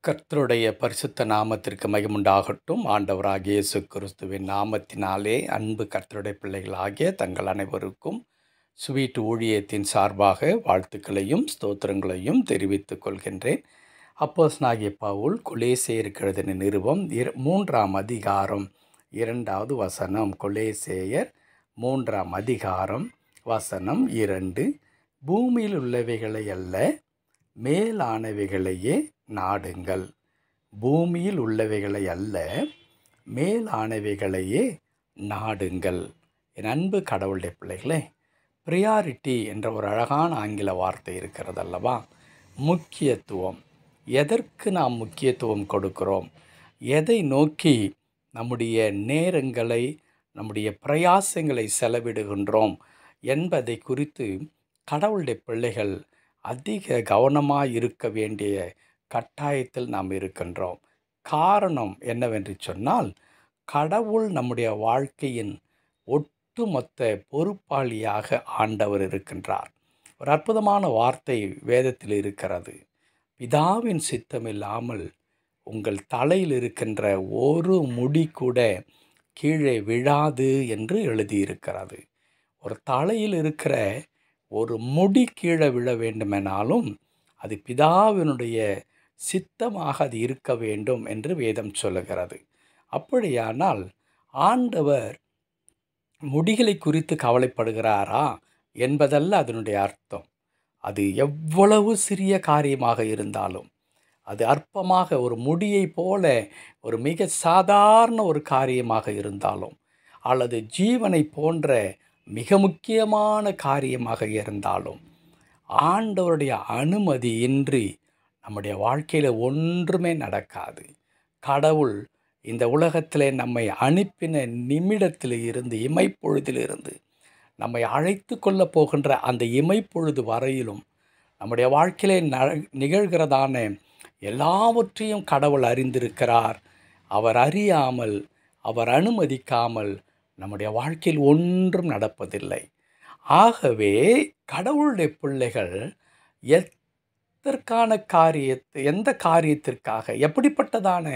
கர்த்தருடைய பரிசுத்த நாமத்திற்கு மகிமுண்டாகட்டும். ஆண்டவராகிய இயேசு கிறிஸ்துவின் நாமத்தினாலே அன்பு கர்த்தருடைய பிள்ளைகளாகிய தங்கள் அனைவருக்கும் ஸ்வீட் ஊழியத்தின் சார்பாக வாழ்த்துக்களையும் ஸ்தோத்திரங்களையும் தெரிவித்துக் கொள்கின்றேன். அப்போஸ்தலனாகிய பவுல் கொலேசேயருக்கு எழுதின நிருபம் 3ஆம் அதிகாரம் 2வது வசனம். கொலேசேயர் 3ஆம் அதிகாரம் வசனம் 2. பூமியில் உள்ளவைகளை அல்ல, மேலானவைகளையே நாடுங்கள். பூமியில் உள்ளவைகளை அல்ல, மேலானவைகளையே நாடுங்கள். என் அன்பு கடவுளுடைய பிள்ளைகளே, ப்ரியாரிட்டி என்ற ஒரு அழகான ஆங்கில வார்த்தை இருக்கிறது அல்லவா? முக்கியத்துவம். எதற்கு நாம் முக்கியத்துவம் கொடுக்கிறோம், எதை நோக்கி நம்முடைய நேரங்களை, நம்முடைய பிரயாசங்களை செலவிடுகின்றோம் என்பதை குறித்து கடவுளுடைய பிள்ளைகள் அதிக கவனமாக இருக்க வேண்டிய கட்டாயத்தில் நாம் இருக்கின்றோம். காரணம் என்னவென்று சொன்னால், கடவுள் நம்முடைய வாழ்க்கையின் ஒட்டுமொத்த பொறுப்பாளியாக ஆண்டவர் இருக்கின்றார். ஒரு அற்புதமான வார்த்தை வேதத்தில் இருக்கிறது. பிதாவின் சித்தமில்லாமல் உங்கள் தலையில் இருக்கின்ற ஒரு முடி கூட கீழே விழாது என்று எழுதியிருக்கிறது. ஒரு தலையில் இருக்கிற ஒரு முடி கீழே விழ வேண்டுமெனாலும் அது பிதாவினுடைய சித்தமாக அது இருக்க வேண்டும் என்று வேதம் சொல்லுகிறது. அப்படியானால் ஆண்டவர் முடிகளை குறித்து கவலைப்படுகிறாரா என்பதல்ல அதனுடைய அர்த்தம். அது எவ்வளவு சிறிய காரியமாக இருந்தாலும், அது அற்பமாக ஒரு முடியை போல ஒரு மிக சாதாரண ஒரு காரியமாக இருந்தாலும், அல்லது ஜீவனை போன்ற மிக முக்கியமான காரியமாக இருந்தாலும், ஆண்டவருடைய அனுமதி இன்றி நம்முடைய வாழ்க்கையில் ஒன்றுமே நடக்காது. கடவுள் இந்த உலகத்திலே நம்மை அனுப்பின நிமிடத்தில் இருந்து, இமைப்பொழுதிலிருந்து நம்மை அழைத்து கொள்ள போகின்ற அந்த இமைப்பொழுது வரையிலும் நம்முடைய வாழ்க்கையிலே நிகழ்கிறதான எல்லாவற்றையும் கடவுள் அறிந்திருக்கிறார். அவர் அறியாமல், அவர் அனுமதிக்காமல் நம்முடைய வாழ்க்கையில் ஒன்றும் நடப்பதில்லை. ஆகவே கடவுளுடைய பிள்ளைகள் எந்த காரியத்திற்காக, எப்படிப்பட்டதான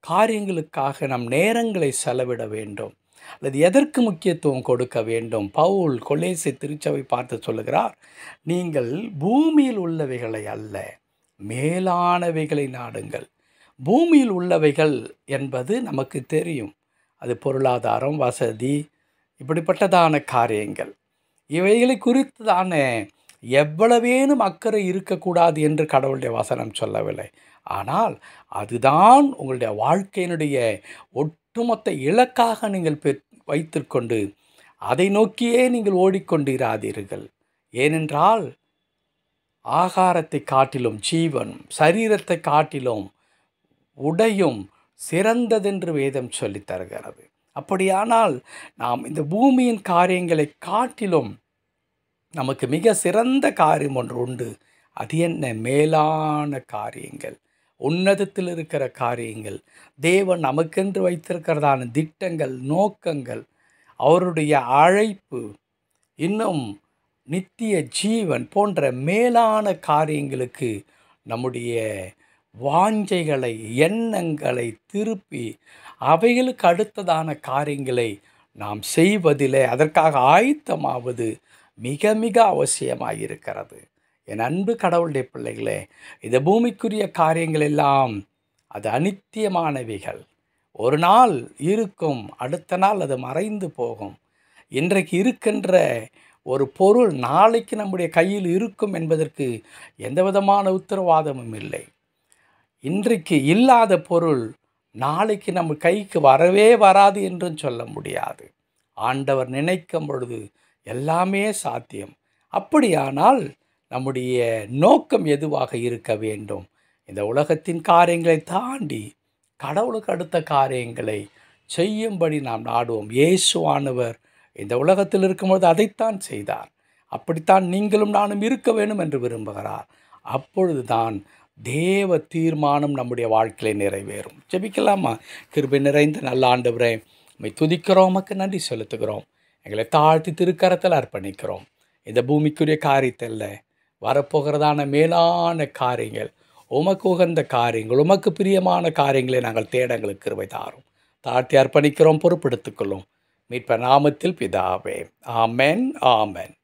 காரியங்களுக்காக நம் நேரங்களை செலவிட வேண்டும், அல்லது எதற்கு முக்கியத்துவம் கொடுக்க வேண்டும்? பவுல் கொலேசை திருச்சபை பார்த்து சொல்லுகிறார், நீங்கள் பூமியில் உள்ளவைகளை அல்ல, மேலானவைகளை நாடுங்கள். பூமியில் உள்ளவைகள் என்பது நமக்கு தெரியும். அது பொருளாதாரம், வசதி, இப்படிப்பட்டதான காரியங்கள். இவைகளை குறித்துதான எவ்வளவேனும் அக்கறை இருக்கக்கூடாது என்று கடவுளுடைய வசனம் சொல்லவில்லை. ஆனால் அதுதான் உங்களுடைய வாழ்க்கையினுடைய ஒட்டுமொத்த இலக்காக நீங்கள் வைத்துக்கொண்டு அதை நோக்கியே நீங்கள் ஓடிக்கொண்டிராதீர்கள். ஏனென்றால் ஆகாரத்தை காட்டிலும் ஜீவனும், சரீரத்தை காட்டிலும் உடையும் சிறந்ததென்று வேதம் சொல்லித் தருகிறது. அப்படியானால் நாம் இந்த பூமியின் காரியங்களை காட்டிலும் நமக்கு மிக சிறந்த காரியம் ஒன்று உண்டு. அது என்ன? மேலான காரியங்கள், உன்னதத்தில் இருக்கிற காரியங்கள், தேவன் நமக்கென்று வைத்திருக்கிறதான திட்டங்கள், நோக்கங்கள், அவருடைய அழைப்பு, இன்னும் நித்திய ஜீவன் போன்ற மேலான காரியங்களுக்கு நம்முடைய வாஞ்சைகளை, எண்ணங்களை திருப்பி அவைகளுக்கு அடுத்ததான காரியங்களை நாம் செய்வதிலே அதற்காக ஆயத்தமாவது மிக மிக அவசியமாயிருக்கிறது. என் அன்பு கடவுளுடைய பிள்ளைகளே, இந்த பூமிக்குரிய காரியங்கள் எல்லாம் அது அநித்தியமானவைகள். ஒரு நாள் இருக்கும், அடுத்த நாள் அது மறைந்து போகும். இன்றைக்கு இருக்கின்ற ஒரு பொருள் நாளைக்கு நம்முடைய கையில் இருக்கும் என்பதற்கு எந்த விதமான உத்தரவாதமும் இல்லை. இன்றைக்கு இல்லாத பொருள் நாளைக்கு நம்ம கைக்கு வரவே வராது என்றும் சொல்ல முடியாது. ஆண்டவர் நினைக்கும் பொழுது எல்லாமே சாத்தியம். அப்படியானால் நம்முடைய நோக்கம் எதுவாக இருக்க வேண்டும்? இந்த உலகத்தின் காரியங்களை தாண்டி கடவுளுக்கு அடுத்த காரியங்களை செய்யும்படி நாம் நாடுவோம். இயேசுவானவர் இந்த உலகத்தில் இருக்கும்போது அதைத்தான் செய்தார். அப்படித்தான் நீங்களும் நானும் இருக்க வேண்டும் என்று விரும்புகிறார். அப்பொழுதுதான் தேவ தீர்மானம் நம்முடைய வாழ்க்கையில் நிறைவேறும். ஜெபிக்கலாமா? கிருபை நிறைந்த நல்ல ஆண்டவரே, உம்மை துதிக்கிறோம், உமக்கு நன்றி செலுத்துகிறோம். எங்களை தாழ்த்தி திருக்கரத்தில் அர்ப்பணிக்கிறோம். இந்த பூமிக்குரிய காரியத்தில் வரப்போகிறதான மேலான காரியங்கள் உமக்கு உகந்த காரியங்கள், உமக்கு பிரியமான காரியங்களை நாங்கள் தேட எங்களுக்கு கிருபை தாரும். தாழ்த்தி அர்ப்பணிக்கிறோம், பொறுப்பெடுத்துக்கொள்ளும். மீட்பர் நாமத்தில் பிதாவே. ஆமென், ஆமென்.